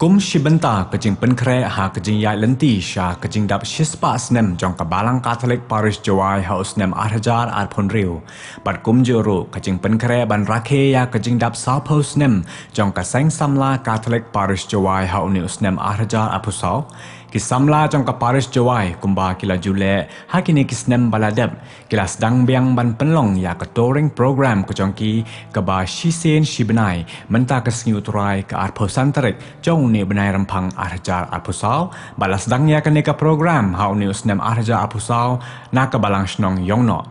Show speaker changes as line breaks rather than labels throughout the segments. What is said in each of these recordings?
kum shibenta kejing penkre ha kejing yai lenti sha kejing dap shispa snem jong kabalang Katolik Parish Jawai ha usnem arhajar arpon riu. Bat kum juru kejing penkre ban rakhe ya kejing dap sapho snem jong kaseng samla Katolik Parish Jawai ha uni usnem arhajar apusau. Kisamla jong ka Parish Jawai kumba kila jule ha kini kisnem baladep kila sedang biang ban penlong ya ke touring program ke jongki ke ba shisen shibenai menta ke sengi uturai ke arpo santarik jong ni benai rempang arhajar apusau balas sedangnya ke neka program ha uni usnem arhajar apusau na ke balang shnong yongno.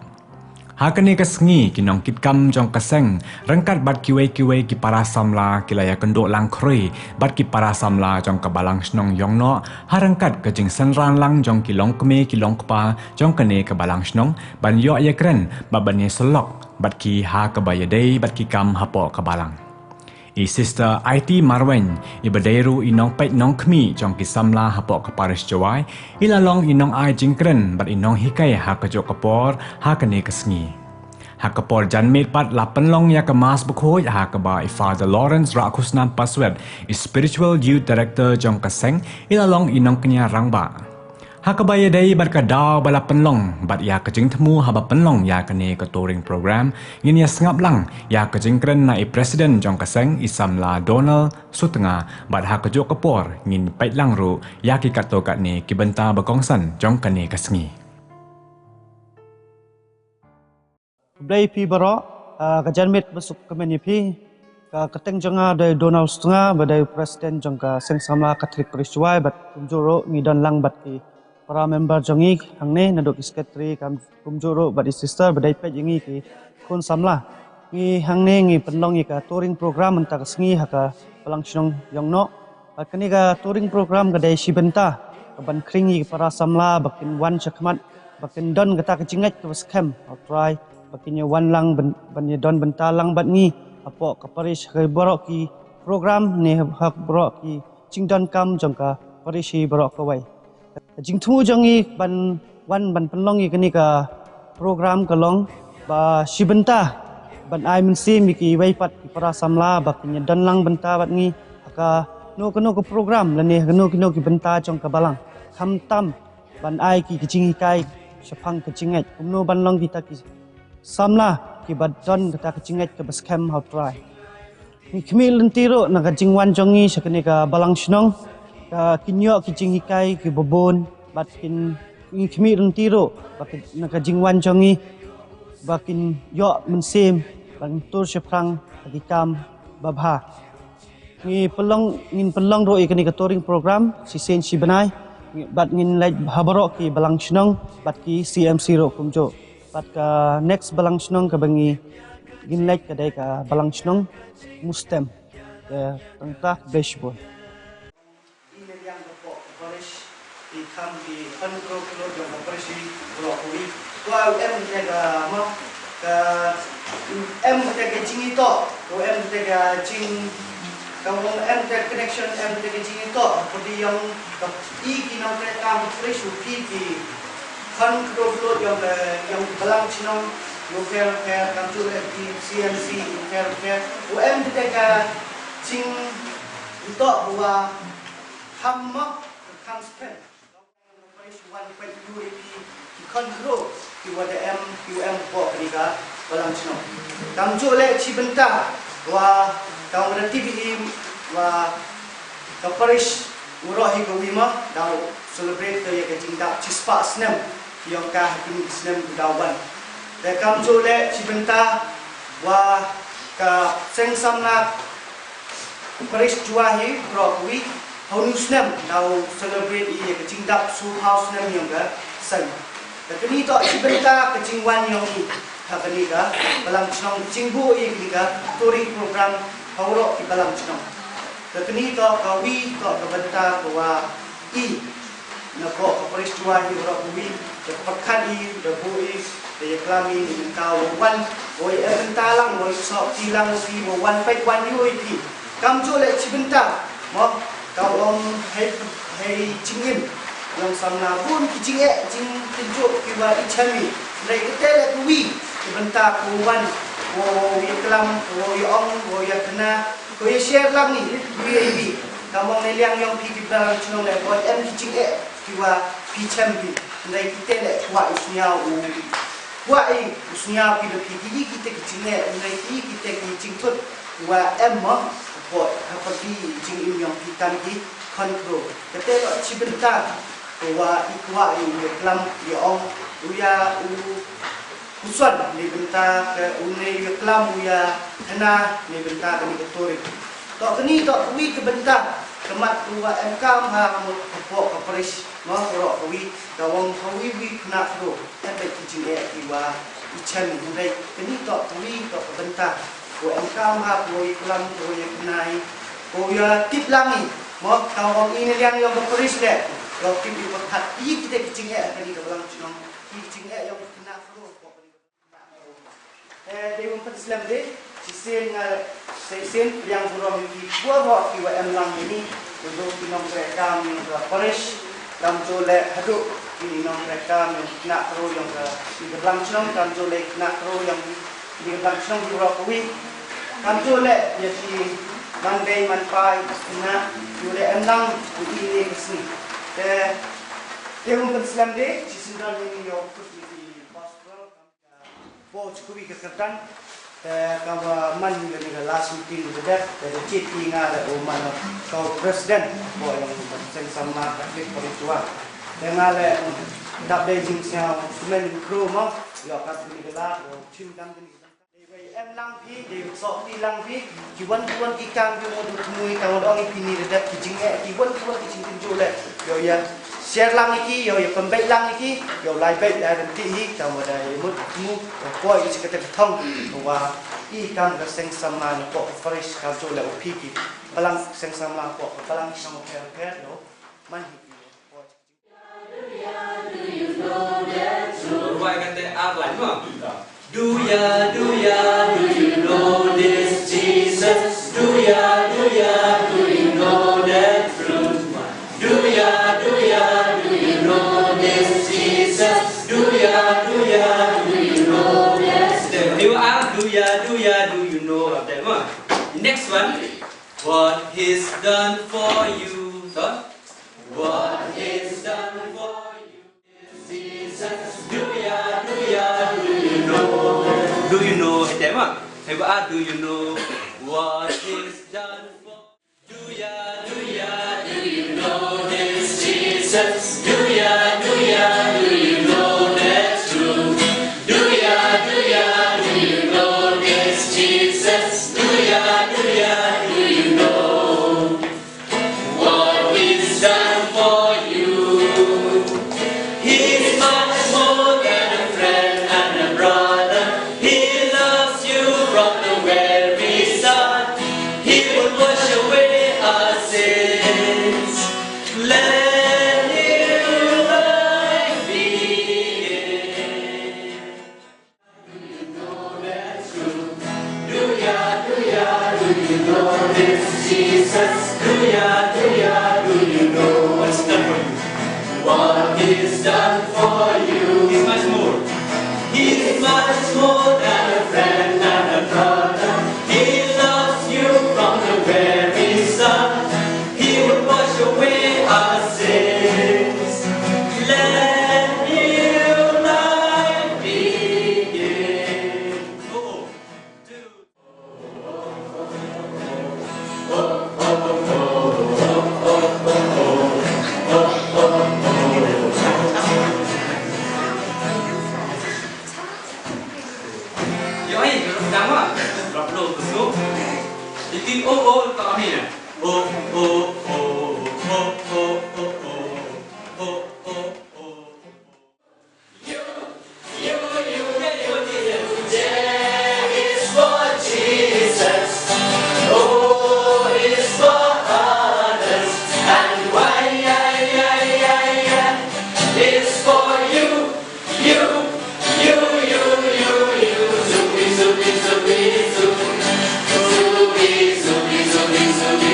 Ha kene ke sengi kinong kitkam jong kaseng rengkat bat kiwe-kiwe ki para samla kilaya kenduk lang krui bat ki para samla jong kabalang snong yongno ha rengkat ke jing senran lang jong kilong keme kilong kepa jong kene ke balang snong ban yo ye kren babane selok bat ki ha ke bayadei bat ki kam hapo ke balang. I sister IT Marwen i berdairu inong pet nong kemi jong kisamla hapok ke Parish Jawai ilalong inong ai jingkren bat inong hikai ha kejok kepor ha kene kesengi. Ha kepor janmit pat la penlong ya ke mas bukhoi ha ke ba Father Lawrence Rakusnan Paswet i Spiritual Youth Director jong keseng ilalong inong kenya rangba. Ha kebaya dai bat ka daw bala penlong bat ya kejing temu haba penlong ya kene ke touring program ngin ya sengap lang ya kejing kren na i presiden jong kaseng isamla Donald Sutenga bat ha kejok kepor ngin pait lang ru ya ki kato kat ni ki benta bakongsan jong kene kesengi.
Blai pi baro kajanmit besuk kemeni pi ka keteng jonga dari Donald Sutenga badai presiden jong ka seng sama Katolik Parish Jawai bat kumjuro ngidon lang bat ki para member jongi hangne nadok sekretari kam kumjuro badi sister badai pet jingi ki kun samla ngi hangne ngi penlong ngi ka touring program enta ka sengi haka palang sinong yongno bat kani ka touring program ka dai shibenta ka ban kringi para samla bakin wan chakmat bakin don kata kecingait ka baskem try bakin wan lang ban don bentalang bat ngi apo ka parish ka borok ki program ne hak borok ki cingdon kam jongka parish borok ka wai jing thu jongi ban wan ban penlong i kani ka program kalong ba shibenta ban ai mensi miki waipat para samla bakinya dan lang benta bat ngi aka no ko program lani no ki benta jong ka balang ham tam ban ai ki kicing kai sepang kicingat kumno ban long kita ki samla ki badon kata kicingat ke baskem how try ni kmil lentiro na ka jingwan jongi sakani ka balang snong kinyo kicing hikai ki bobon bat kin kmi rentiro bakin nakajingwan jongi bakin yo mensim ban tur seprang agikam babha ni pelong ro ikani ka touring program si sen si benai bat ngin lait habaro ki balang snong bat ki CMC ro kumjo bat ka next balang snong ka bangi gin lait ka dai ka balang snong mustem ke tangta dashboard
come di control yang operasi blokui kalau jaga mau jaga cing itu jaga cing kalau jaga connection jaga cing itu seperti yang kina mereka operasi ki control yang belang cinong fair kantor di CNC fair jaga cing itu bahwa hamma constant 1.2 ki control ki wada QM bo kaniga balang sino kamjo le chibenta wa kaum rati bi wa ka parish urohi ko wima daw celebrate ya ka cinta cispa snem yang ka hakim snem dawan da kamjo le chibenta wa ka sengsamna parish juahi browi Honusnem daw celebrate iya kecing dap su house nem yang ga sai. Tapi to sebentar kecing wan yang ni kini ga balang cnong cingbu iya kini ga touring program hauro ki balang cnong. Tapi to kawi to kebentar bahwa i na ko Parish Jawai ro kuwi de pakkan i de bui de klami ni kau wan oi bentalang oi sok tilang ki wan pek wan oi ki. Kamjo le sebentar mo kalau hei cingin yang samna pun kicing tinjuk kiwa ichami dari kita kuwi bentar kuwan wo kelam wo yong wo ya kena ko share lang ni UAB kamu neliang yang pergi belang cuma le boy em kicing kiwa picem bi nai kita le kuat isnya kuat usnya pi le pergi kita kicing nai kita kicing tut wa em mah boy apa bi jing yang pitan ki kontrol kita lo cibentar wa ikwa ini kelam ya om uya Uswan ni bentar ke unai kelam uya kena ni bentar ni ketori. Tok keni tok kuwi ke bentar kemat tua MK ha mo pok kapres mo ro kuwi dawang kuwi wi kena ro tapi kijing kiwa ichan unai keni tok kuwi tok ke bentar ko MK ha kuwi kelam kuwi kenai ko ya tip langi mo dawang ini yang kapres le ro tip di pekat kita kijing keni ke belang cunong kijing yang kena ro Dewan Islam deh, sisen yang burung di buah kiwa emlang ini untuk minum mereka minum Paris, ramjole haduk minum mereka nak ro yang di dalam senang ramjole nak ro yang di dalam senang di Rawi, ramjole jadi mandai manpai nak jule emlang ini kesini. Dewan Islam deh, sisen dalam ini yo Bos kuwi kekertan kawa man dengan last meeting bedak dari citi ngada oman kau presiden bo yang sen sama Katolik Peristiwa dengan le dap dejing sia semen kru mo yo kat ni gela chim dam ni em lang pi de sok ti lang pi kiwan ikang bi mo du mui kau dong pini bedak kijing kiwan kijing tinjole yo ya share lang iki yo pembek lang iki yo lai bet dan ti hi kamu dai mut mu ko i sekete thong wa i kam ga seng sama ko fresh ka jo la pi ki balang seng sama ko balang sang ke no man hi
Do you know that truth? Why can't they act like do ya, do you know this Jesus? Do ya, do you know that truth? Do ya, do you know this Jesus? Do ya, do you know this? You are, do ya, do you know of them? Next one, what He's done for you? What He's done for you, Jesus. Do ya, do you know? Do you know them? Do you know what He's done for? Do ya, do you know this Jesus? Do ya, do you know that's true? Do ya, do you know this Jesus? Do ya, do you know what He's done for you? He's much more than a friend and a brother. He loves you from the very start. He will wash away our sins. Let His life begin. Do you know that's true? Do ya, do you know this Jesus? Do ya, do you know what's done for you? What He's done for you? He's much more. He's much more than a friend and a brother. He loves you from the very start. He will wash away our sins. Let His life begin. Oh, Yo ai, đắng quá. Đọc đồ từ xuống. Thì tin ô tao mi nè. Ô. It's for you. Zubi,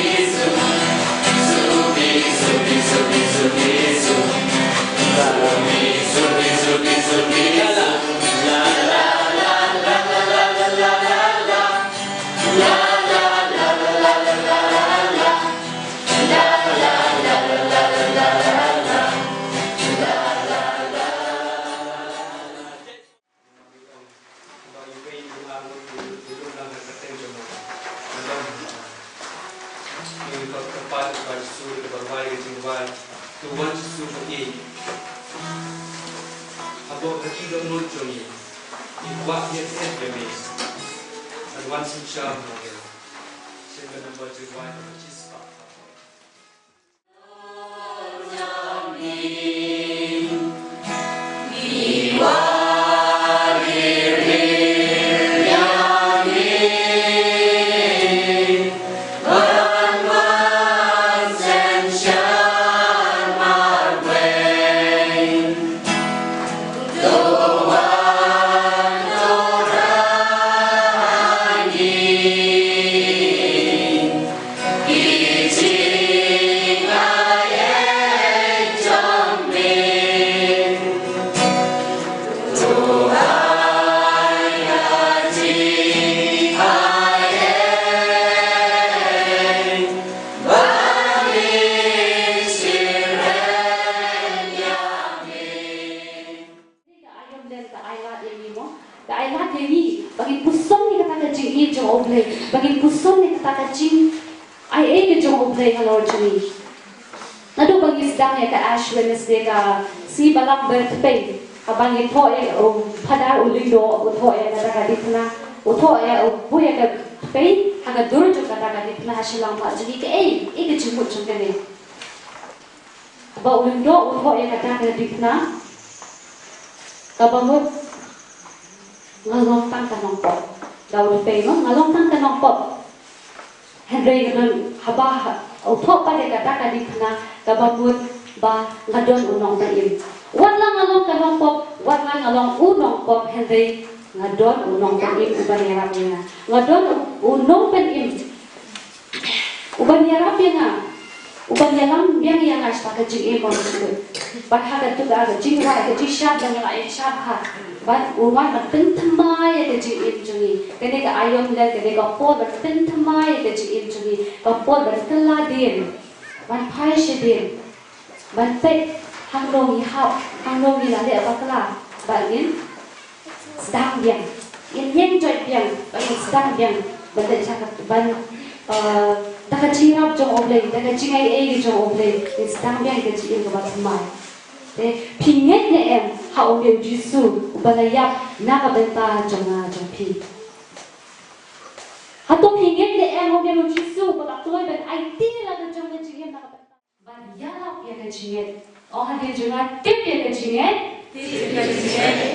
su ke berwai ke jingwai tu wan su ke i abo ke do no joni i wa ye sen be me and wan sin sha mo ke sen ke number jingwai ke chispa
Bagi puson ni kata kacing, ai ke jong oblay halor juni. Nado bagi sedang ya ke Ash Wednesday ka si balak birthday. Abang itu o pada ulindo utho ya kata kadi puna utho ya bu ya ke pay haga dur jo kata kadi puna hasilang pa juni ke ke jumut jong kene. Ba ulindo utho ya kata kadi puna. Kabamut ngalong tang kanong po. Daun peno ngalong tang kanong pop Henry ngan haba utho pa de kata kadi kana kababut ba ngadon unong taim wala ngalong kanong pop wala ngalong unong pop Henry ngadon unong taim uban yarapnya ngadon unong taim uban yarapnya uban yalam biang yang as pakai jing e pon ba haga tu ga jing wa ke jing sha dan la e sha ha ba uman ba tin thamai ke jing e jungi kene ka ayom la kene ka po ba tin thamai ke jing e jungi ka po ba kala din ban phai she din ban pe hang rong yi hao hang rong yi la le ba kala ba yin sedang biang yin yen joy biang ba yin sedang biang ba de cha ka ban daga chingap jong oblay daga chingai e jong oblay sedang biang ke jing ka ba thamai pinget ne em hao de jisu balayap naga benta jonga jompi hato pinget ne em hao de jisu bala toy ben IT la de jonga jing naga benta ban yala ya ke jing o ha de jonga tip ya ke jing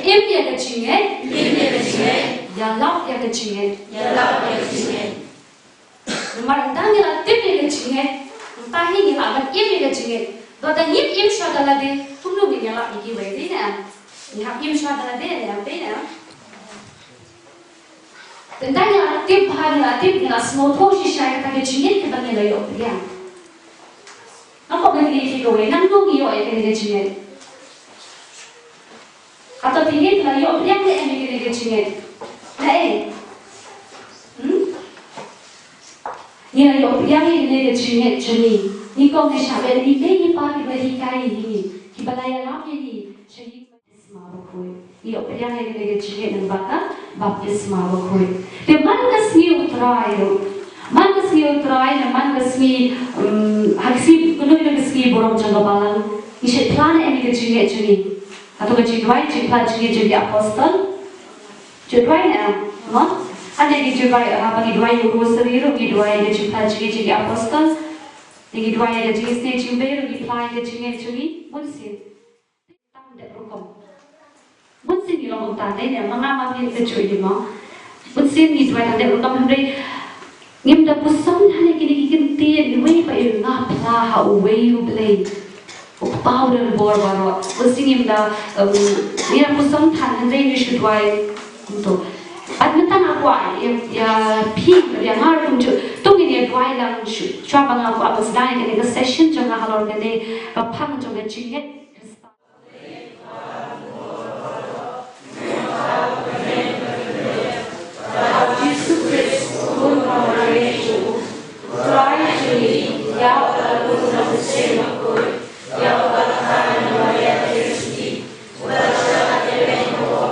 im ya ke jing yala ya ke jing nomor dang ya tip ya ke jing tahi ni la ban im ya ke jing Bada im shadala de tumlu ni yala iki we de na ni hap im shadala de na pe na tendanya tip bhani tip ni asmo tho shi shai ka ke chingit ke bani la yo ya ako bani ki ko we nang no gi yo e ke chingit ato tingit la yo ya ke em ke chingit na ni la yo ya ke chingit chini ni kong ni shabe ni le ni pa ni bari kai ni ki balaya lam ni shayi baptisma ba khoi ni opya ne ne chige nang baka baptisma ba khoi te man kas ni utrai na man kas ni haksi kuno ni kas ni borong janga balang ni she plan e ni chige chuni ato ka chigwai chigla chige chige apostle chigwai na no ade ni chigwai ha ba ni dwai rosary ro ni dwai ni chigla chige apostles Ngi dua ya jadi stage ciumbe ngi play ya jadi cungi munsin tam de prokom munsin ni long ta ne mangama ni se cui di mo munsin ni dua de prokom hande ngim da pusam hane kini kin ti ni wei pa ir nga pla ha wei u play o powder bor baro munsin ngim da ni pusam than hande ni shu dua to Admitan aku ya pig ya ngar pun tu ini dua lang cuma bang aku apa sedang ini ke session jangan halor ini pang jangan cingit. Yesus Kristus pun mengajarku, try to ya aku nak bersama aku, ya aku Maria Kristi, berserta dengan Maria,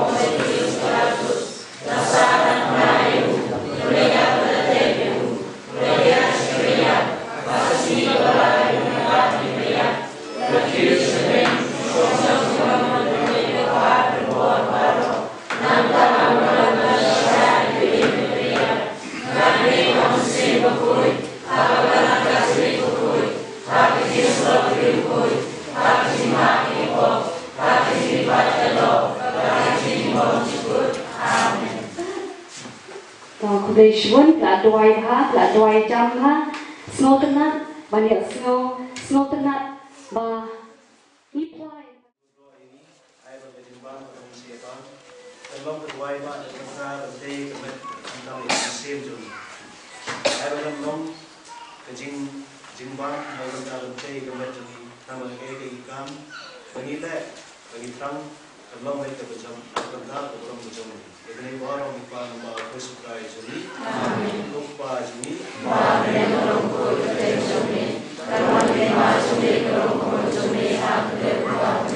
kudai shun la doi jam ha snow tenat banyak snow tenat ba reply
ai ba ke timbang ko ni se ba long ke wai ba de ka de ke met antau ni sem ju ai ba long ke jing ba ai ba ta de ke met ju ta ma ke kam bagi le bagi tang long mai ke jam ka da ko long jam ini orang di pan ba ko sukai ju amin lupa ju amin long ko de ju Kawan lima suri kerong konsumi hak depan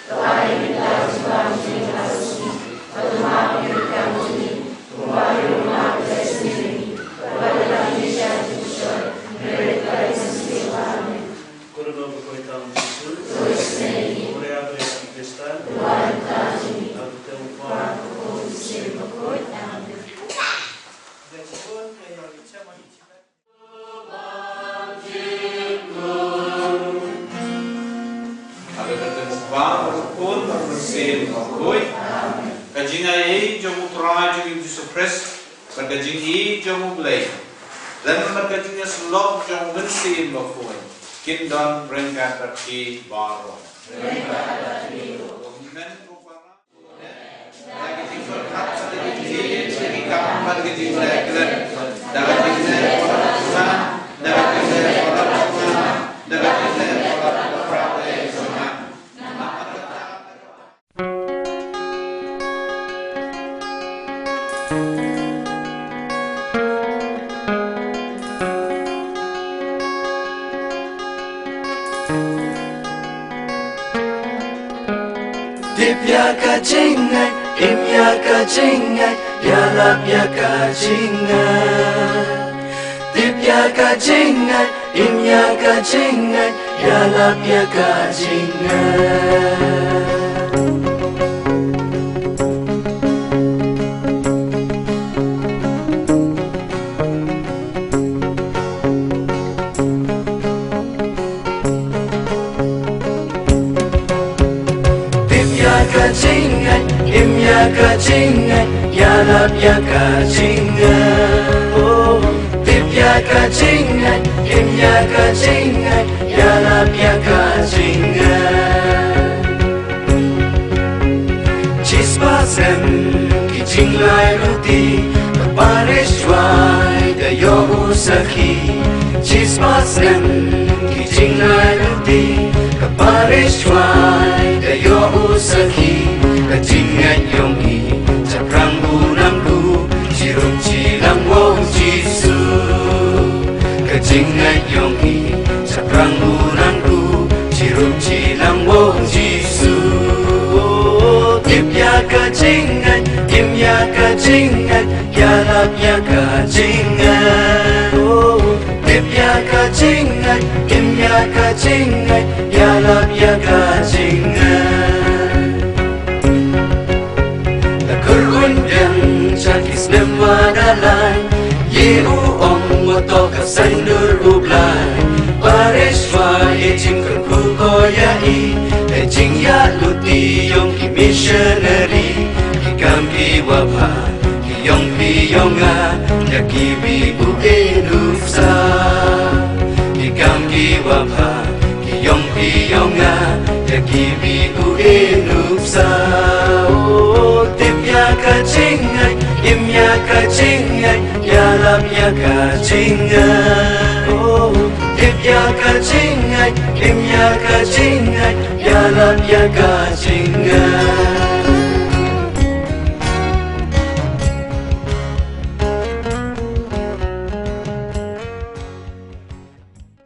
Tuai kita suam tinggal sini Tuhan kita sini Tuhan rumah kita sendiri Pada Indonesia Tuhan mereka sendiri amin Kurang berkuatkan Yesus Terus ini Korea berkata Kristen Tuhan kita sini Aku tempat Kondisi berkuat amin Berkuat Kaya Richa Mahicita
pun bersin koi kajing ai jomu prama jomu suppress kajing i jomu blay dan kajing slok jomu bersin koi kin don berengkat berki baro lagi tinggal kat satu kajing lagi kamar kajing lagi dapat kajing orang tua dapat kajing orang tua dapat kajing orang tua
Dipya kajingan, imya kajingan, yalap ya kajingan. Dipya kajingan, imya kajingan, yalap ya kajingan. Kajingan, imya kajingan, yalap ya kajingan. Oh, tipya kajingan, imya kajingan, yalap ya kajingan. Cispasem kijing lai ruti, kaparishwai dayo usaki. Cispasem kijing lai ruti, kaparishwai dayo usaki. Kajingan yongi caprang bunangku Cirum cilang wong jisu Kajingan yongi caprang bunangku Cirum cilang wong jisu Tipya kajingan, imya kajingan Yalap ya kajingan Tipya kajingan, imya kajingan Yalap ya kajingan Kurundang cakis nemadalay Yehu ong moto kasandur ublay Parishwa ejing kerkukoyai Ejing ya luti yong ki missionary Kikam ki wabha ki yong piyonga Yaki bibu enufsa Kikam ki wabha ki yong piyonga Yaki bibu enufsa Kajingan, imya kajingan, yalap ya kajingan. Oh, tipya kajingan, imya kajingan, yalap ya kajingan.